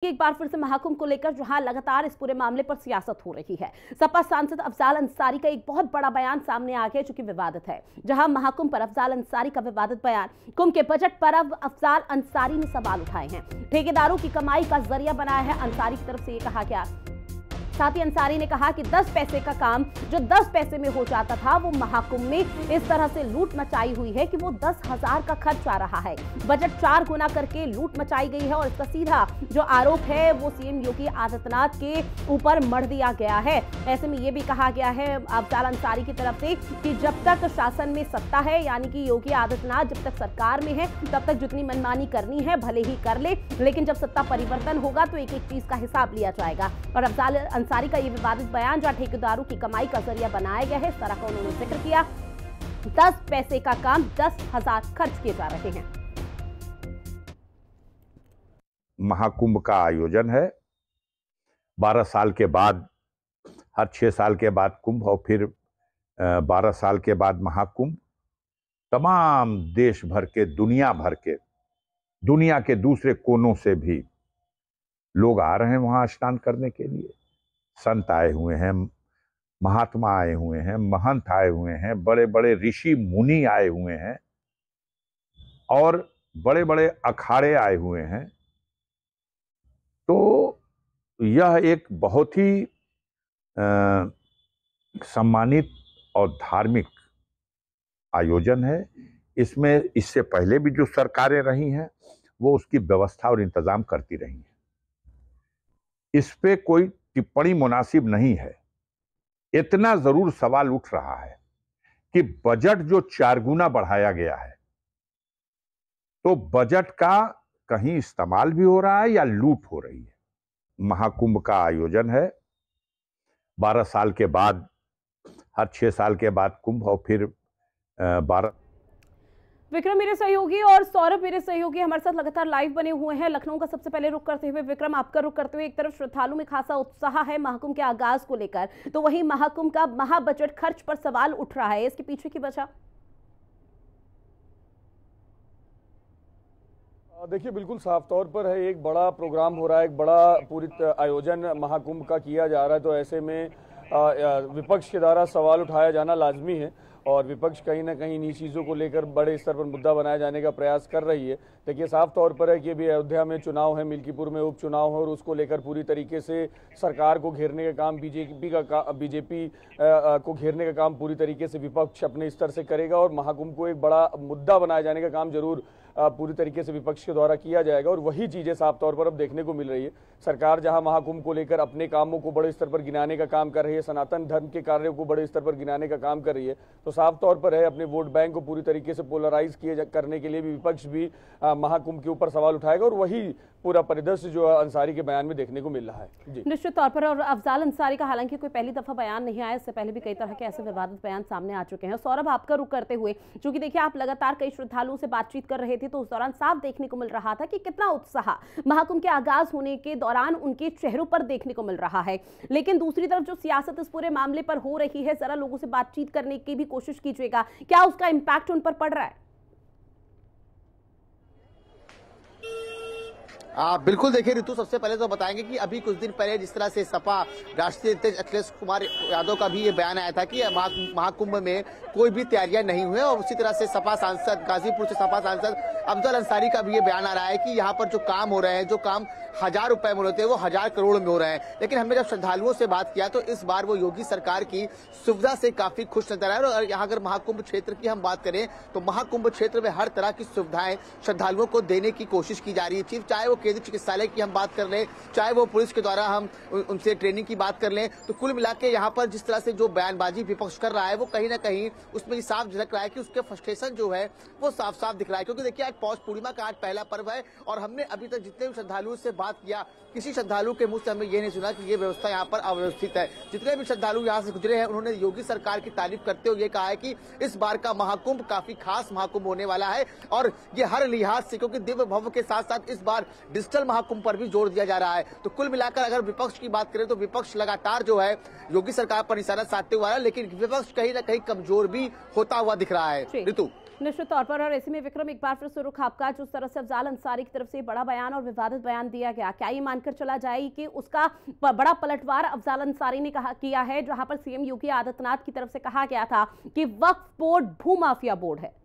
एक बार फिर से महाकुंभ को लेकर जहां लगातार इस पूरे मामले पर सियासत हो रही है। सपा सांसद अफजाल अंसारी का एक बहुत बड़ा बयान सामने आ गया जो कि विवादित है। जहां महाकुंभ पर अफजाल अंसारी का विवादित बयान, कुंभ के बजट पर अब अफजाल अंसारी ने सवाल उठाए हैं। ठेकेदारों की कमाई का जरिया बनाया है, अंसारी की तरफ से ये कहा गया। साथ ही अंसारी ने कहा कि 10 पैसे का काम जो 10 पैसे में हो जाता था वो महाकुंभ में इस तरह से लूट मचाई हुई है कि वो 10,000 का खर्च आ रहा है। बजट 4 गुना करके लूट मचाई गई है और इसका सीधा जो आरोप है वो सीएम योगी आदित्यनाथ के ऊपर मढ़ दिया गया है। ऐसे में ये भी कहा गया है अफजाल अंसारी की तरफ से कि जब तक शासन में सत्ता है, यानी कि योगी आदित्यनाथ जब तक सरकार में है, तब तक जितनी मनमानी करनी है भले ही कर ले, लेकिन जब सत्ता परिवर्तन होगा तो एक एक चीज का हिसाब लिया जाएगा। और अफजाल अंसारी का ये विवादित बयान जहां ठेकेदारों की कमाई का जरिया बनाया गया है, इस तरह का उन्होंने जिक्र किया। 10 पैसे का काम 10,000 खर्च किए जा रहे हैं। महाकुंभ का आयोजन है। 12 साल के बाद, हर 6 साल के बाद कुंभ और फिर 12 साल के बाद महाकुंभ। तमाम देश भर के, दुनिया के दूसरे कोनों से भी लोग आ रहे हैं वहां स्नान करने के लिए। संत आए हुए हैं, महात्मा आए हुए हैं, महंत आए हुए हैं, बड़े बड़े ऋषि मुनि आए हुए हैं और बड़े बड़े अखाड़े आए हुए हैं। तो यह एक बहुत ही सम्मानित और धार्मिक आयोजन है। इसमें इससे पहले भी जो सरकारें रही हैं वो उसकी व्यवस्था और इंतजाम करती रही हैं। इस पे कोई टिप्पणी मुनासिब नहीं है। इतना जरूर सवाल उठ रहा है कि बजट जो 4 गुना बढ़ाया गया है, तो बजट का कहीं इस्तेमाल भी हो रहा है या लूट हो रही है। महाकुंभ का आयोजन है। 12 साल के बाद, हर 6 साल के बाद कुंभ और फिर 12। विक्रम मेरे सहयोगी और सौरभ मेरे सहयोगी हमारे साथ लगातार लाइव बने हुए हैं। लखनऊ का सबसे पहले रुख करते हुए विक्रम, आपका रुख करते हुए, एक तरफ श्रद्धालु में खासा उत्साह है महाकुंभ के आगाज को लेकर, तो वहीं महाकुंभ का महाबजट खर्च पर सवाल उठ रहा है, इसके पीछे की वजह? देखिए, बिल्कुल साफ तौर पर है, एक बड़ा प्रोग्राम हो रहा है, एक बड़ा पूरी आयोजन महाकुंभ का किया जा रहा है, तो ऐसे में विपक्ष के द्वारा सवाल उठाया जाना लाजमी है और विपक्ष कहीं ना कहीं इन्हीं चीज़ों को लेकर बड़े स्तर पर मुद्दा बनाए जाने का प्रयास कर रही है। देखिए, साफ तौर पर है कि अभी अयोध्या में चुनाव है, मिल्कीपुर में उपचुनाव है और उसको लेकर पूरी तरीके से सरकार को घेरने का काम बीजेपी को घेरने का काम पूरी तरीके से विपक्ष अपने स्तर से करेगा और महाकुंभ को एक बड़ा मुद्दा बनाए जाने का काम जरूर पूरी तरीके से विपक्ष के द्वारा किया जाएगा और वही चीजें साफ तौर पर अब देखने को मिल रही है। सरकार जहां महाकुंभ को लेकर अपने कामों को बड़े स्तर पर गिनाने का काम कर रही है, सनातन धर्म के कार्यों को बड़े स्तर पर गिनाने का काम कर रही है, तो साफ तौर पर है अपने वोट बैंक को पूरी तरीके से पोलराइज करने के लिए भी विपक्ष भी महाकुंभ के ऊपर सवाल उठाएगा और वही पूरा परिदृश्य जो अंसारी के बयान में देखने को मिल रहा है। जी, निश्चित तौर पर। और अफजाल अंसारी का हालांकि कोई पहली दफा बयान नहीं आया, इससे पहले भी कई तरह के ऐसे विवादित बयान सामने आ चुके हैं। सौरभ, आपका रुख करते हुए, चूंकि देखिए आप लगातार कई श्रद्धालुओं से बातचीत कर रहे थे, तो उस दौरान साफ देखने को मिल रहा था कि कितना उत्साह महाकुंभ के आगाज होने के दौरान उनके चेहरों पर देखने को मिल रहा है। लेकिन दूसरी तरफ जो सियासत इस पूरे मामले पर हो रही है, जरा लोगों से बातचीत करने की भी कोशिश कीजिएगा, क्या उसका इंपैक्ट उन पर पड़ रहा है? बिल्कुल, देखिए ऋतु, सबसे पहले तो बताएंगे कि अभी कुछ दिन पहले जिस तरह से सपा राष्ट्रीय अध्यक्ष अखिलेश कुमार यादव का भी ये बयान आया था कि महाकुंभ में कोई भी तैयारियां नहीं हुई और उसी तरह से सपा सांसद, गाजीपुर से सपा सांसद अफजल अंसारी का भी ये बयान आ रहा है कि यहाँ पर जो काम हो रहे हैं, जो काम 1000 रुपए में होते हैं वो 1000 करोड़ में हो रहे हैं। लेकिन हमने जब श्रद्धालुओं से बात किया तो इस बार वो योगी सरकार की सुविधा से काफी खुश नजर आए। और यहाँ अगर महाकुंभ क्षेत्र की हम बात करें तो महाकुंभ क्षेत्र में हर तरह की सुविधाएं श्रद्धालुओं को देने की कोशिश की जा रही है। चाहे वो केंद्रीय चिकित्सालय की हम बात कर लें, चाहे वो पुलिस के द्वारा हम उनसे ट्रेनिंग की बात कर लें, तो कुल मिला के यहाँ पर जिस तरह से जो बयानबाजी विपक्ष कर रहा है वो कहीं ना कहीं उसमें साफ झलक रहा है कि उसके फ्रस्ट्रेशन जो है वो साफ साफ दिख रहा है। क्योंकि देखिए, आज पौष पूर्णिमा का आज पहला पर्व है और हमने अभी तक जितने भी श्रद्धालुओं से बात किया, किसी श्रद्धालु के मुंह से हमें ये नहीं सुना कि ये व्यवस्था यहाँ पर अव्यवस्थित है। जितने भी श्रद्धालु यहाँ से गुजरे हैं उन्होंने योगी सरकार की तारीफ करते हुए ये कहा है कि इस बार का महाकुंभ काफी खास महाकुंभ होने वाला है और ये हर लिहाज से, क्योंकि दिव्य भव्य के साथ साथ इस बार डिजिटल महाकुंभ पर भी जोर दिया जा रहा है। तो कुल मिलाकर अगर विपक्ष की बात करें तो विपक्ष लगातार जो है योगी सरकार पर निशाना साधते हुए आ रहा है, लेकिन विपक्ष कहीं ना कहीं कमजोर भी होता हुआ दिख रहा है। ऋतु, निश्चित तौर पर। और ऐसे में विक्रम, एक बार फिर से रुख आपका, जिस तरह से अफजाल अंसारी की तरफ से बड़ा बयान और विवादित बयान दिया गया, क्या ये मानकर चला जाए कि उसका बड़ा पलटवार अफजाल अंसारी ने किया है, जहां पर सीएम योगी आदित्यनाथ की तरफ से कहा गया था कि वक्फ बोर्ड भूमाफिया बोर्ड है?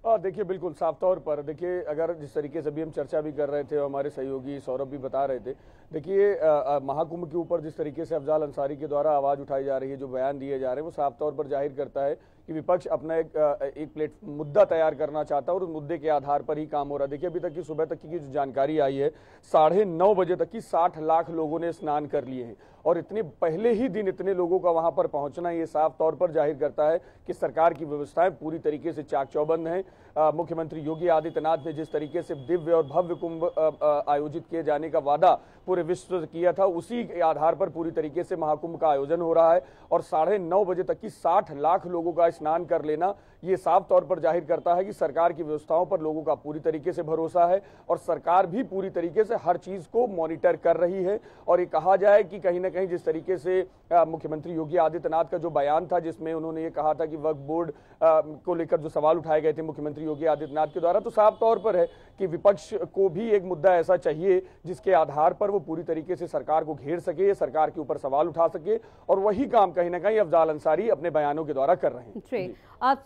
देखिए, बिल्कुल साफ तौर पर देखिए, अगर जिस तरीके से अभी हम चर्चा भी कर रहे थे और हमारे सहयोगी सौरभ भी बता रहे थे, देखिए महाकुंभ के ऊपर जिस तरीके से अफजाल अंसारी के द्वारा आवाज उठाई जा रही है, जो बयान दिए जा रहे हैं, वो साफ तौर पर जाहिर करता है कि विपक्ष अपना एक मुद्दा तैयार करना चाहता है और उस मुद्दे के आधार पर ही काम हो रहा है। देखिए, अभी तक की सुबह तक की जो जानकारी आई है, 9:30 बजे तक की 60 लाख लोगों ने स्नान कर लिए हैं और इतने पहले ही दिन इतने लोगों का वहां पर पहुंचना ये साफ तौर पर जाहिर करता है कि सरकार की व्यवस्थाएं पूरी तरीके से चाक चौबंद हैं। मुख्यमंत्री योगी आदित्यनाथ ने जिस तरीके से दिव्य और भव्य कुंभ आयोजित किए जाने का वादा पूरे विश्व से किया था, उसी के आधार पर पूरी तरीके से महाकुंभ का आयोजन हो रहा है और 9:30 बजे तक की 60 लाख लोगों का स्नान कर लेना ये साफ तौर पर जाहिर करता है कि सरकार की व्यवस्थाओं पर लोगों का पूरी तरीके से भरोसा है और सरकार भी पूरी तरीके से हर चीज को मॉनिटर कर रही है। और ये कहा जाए कि कहीं ना कहीं जिस तरीके से मुख्यमंत्री योगी आदित्यनाथ का जो बयान था, जिसमें उन्होंने ये कहा था कि वक्फ बोर्ड को लेकर जो सवाल उठाए गए थे मुख्यमंत्री योगी आदित्यनाथ के द्वारा, तो साफ तौर पर है कि विपक्ष को भी एक मुद्दा ऐसा चाहिए जिसके आधार पर वो पूरी तरीके से सरकार को घेर सके, सरकार के ऊपर सवाल उठा सके, और वही काम कहीं ना कहीं अफजाल अंसारी अपने बयानों के द्वारा कर रहे हैं।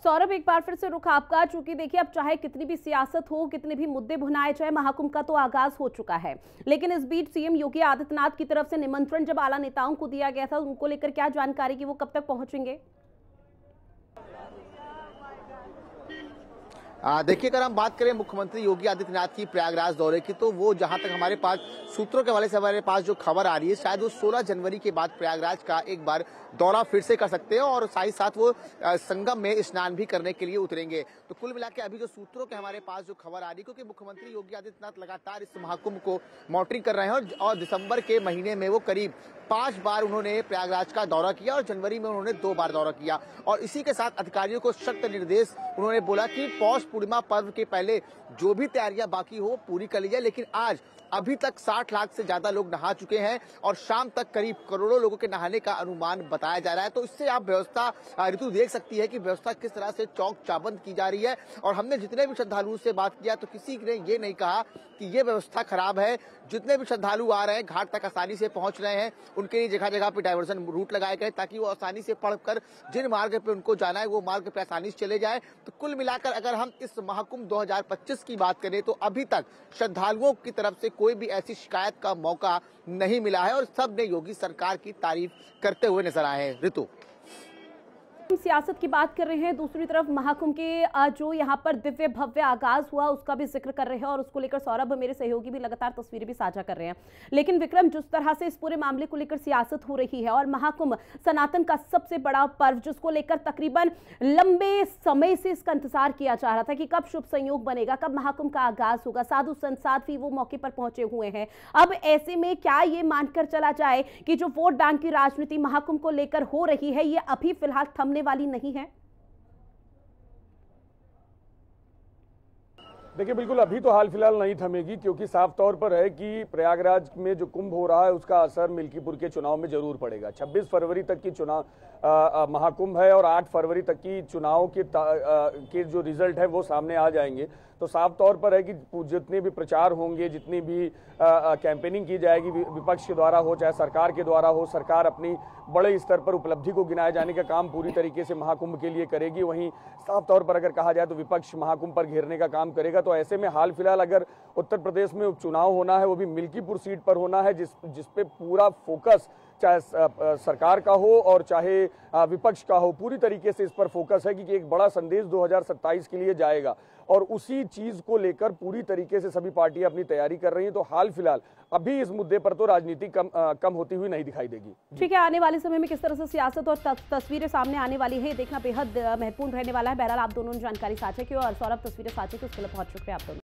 सौरभ, एक बार फिर से रुख आपका, चूंकि देखिए अब चाहे कितनी भी सियासत हो, कितने भी मुद्दे भुनाए जाए, महाकुंभ का तो आगाज हो चुका है, लेकिन इस बीच सीएम योगी आदित्यनाथ की तरफ से निमंत्रण जब आला नेताओं को दिया गया था, उनको लेकर क्या जानकारी कि वो कब तक पहुंचेंगे? देखिए, अगर हम बात करें मुख्यमंत्री योगी आदित्यनाथ की प्रयागराज दौरे की, तो वो जहां तक हमारे पास सूत्रों के हवाले से हमारे पास जो खबर आ रही है, शायद वो 16 जनवरी के बाद प्रयागराज का एक बार दौरा फिर से कर सकते हैं और साथ ही साथ वो संगम में स्नान भी करने के लिए उतरेंगे। तो कुल मिला के अभी जो सूत्रों के हमारे पास जो खबर आ रही है, क्योंकि मुख्यमंत्री योगी आदित्यनाथ लगातार इस महाकुंभ को मॉनिटरिंग कर रहे हैं और दिसंबर के महीने में वो करीब 5 बार उन्होंने प्रयागराज का दौरा किया और जनवरी में उन्होंने 2 बार दौरा किया। और इसी के साथ अधिकारियों को सख्त निर्देश उन्होंने बोला कि पौष पूर्णिमा पर्व के पहले जो भी तैयारियां बाकी हो पूरी कर ली जाए। लेकिन आज अभी तक 60 लाख से ज्यादा लोग नहा चुके हैं और शाम तक करीब करोड़ों लोगों के नहाने का अनुमान बताया जा रहा है। तो इससे आप व्यवस्था ऋतु देख सकती है कि व्यवस्था किस तरह से चौक चाबंद की जा रही है। और हमने जितने भी श्रद्धालुओं से बात किया तो किसी ने ये नहीं कहा कि ये व्यवस्था खराब है। जितने भी श्रद्धालु आ रहे हैं, घाट तक आसानी से पहुंच रहे हैं, उनके लिए जगह जगह पे डाइवर्जन रूट लगाए गए ताकि वो आसानी से पढ़कर जिन मार्ग पे उनको जाना है वो मार्ग पे आसानी से चले जाए। तो कुल मिलाकर अगर हम इस महाकुंभ 2025 की बात करें तो अभी तक श्रद्धालुओं की तरफ से कोई भी ऐसी शिकायत का मौका नहीं मिला है और सब ने योगी सरकार की तारीफ करते हुए नजर आए हैं। ऋतु, सियासत की बात कर रहे हैं, दूसरी तरफ महाकुंभ के जो यहाँ पर दिव्य भव्य आगाज हुआ उसका भी जिक्र कर रहे हैं और उसको लेकर सौरभ मेरे सहयोगी भी लगातार तस्वीरें भी साझा कर रहे हैं। लेकिन विक्रम, जिस तरह से इस पूरे मामले को लेकर सियासत हो रही है और महाकुंभ सनातन का सबसे बड़ा पर्व, जिसको लेकर तकरीबन लंबे समय से इसका इंतजार किया जा रहा था कि कब शुभ संयोग बनेगा, कब महाकुंभ का आगाज होगा, साधु संत साध्वी वो मौके पर पहुंचे हुए हैं। अब ऐसे में क्या ये मानकर चला जाए कि जो वोट बैंक की राजनीति महाकुंभ को लेकर हो रही है, ये अभी फिलहाल थमने वाली नहीं है? देखिए, बिल्कुल अभी तो हाल फिलहाल नहीं थमेगी, क्योंकि साफ तौर पर है कि प्रयागराज में जो कुंभ हो रहा है उसका असर मिल्कीपुर के चुनाव में जरूर पड़ेगा। 26 फरवरी तक की चुनाव महाकुंभ है और 8 फरवरी तक की चुनाव के जो रिजल्ट है वो सामने आ जाएंगे। तो साफ तौर पर है कि जितने भी प्रचार होंगे, जितनी भी कैंपेनिंग की जाएगी विपक्ष के द्वारा हो चाहे सरकार के द्वारा हो, सरकार अपनी बड़े स्तर पर उपलब्धि को गिनाए जाने का काम पूरी तरीके से महाकुंभ के लिए करेगी। वहीं साफ तौर पर अगर कहा जाए तो विपक्ष महाकुंभ पर घेरने का काम करेगा। तो ऐसे में हाल फिलहाल अगर उत्तर प्रदेश में उपचुनाव होना है, वो भी मिल्कीपुर सीट पर होना है, जिस पे पूरा फोकस चाहे सरकार का हो और चाहे विपक्ष का हो, पूरी तरीके से इस पर फोकस है कि एक बड़ा संदेश 2027 के लिए जाएगा और उसी चीज को लेकर पूरी तरीके से सभी पार्टियां अपनी तैयारी कर रही हैं। तो हाल फिलहाल अभी इस मुद्दे पर तो राजनीति कम होती हुई नहीं दिखाई देगी। ठीक है, आने वाले समय में किस तरह से सियासत और तस्वीरें सामने आने वाली है, देखना बेहद महत्वपूर्ण रहने वाला है। बहरहाल आप दोनों ने जानकारी साझा की और सौरभ तस्वीरें साझा की, उसके लिए बहुत शुक्रिया आप दोनों।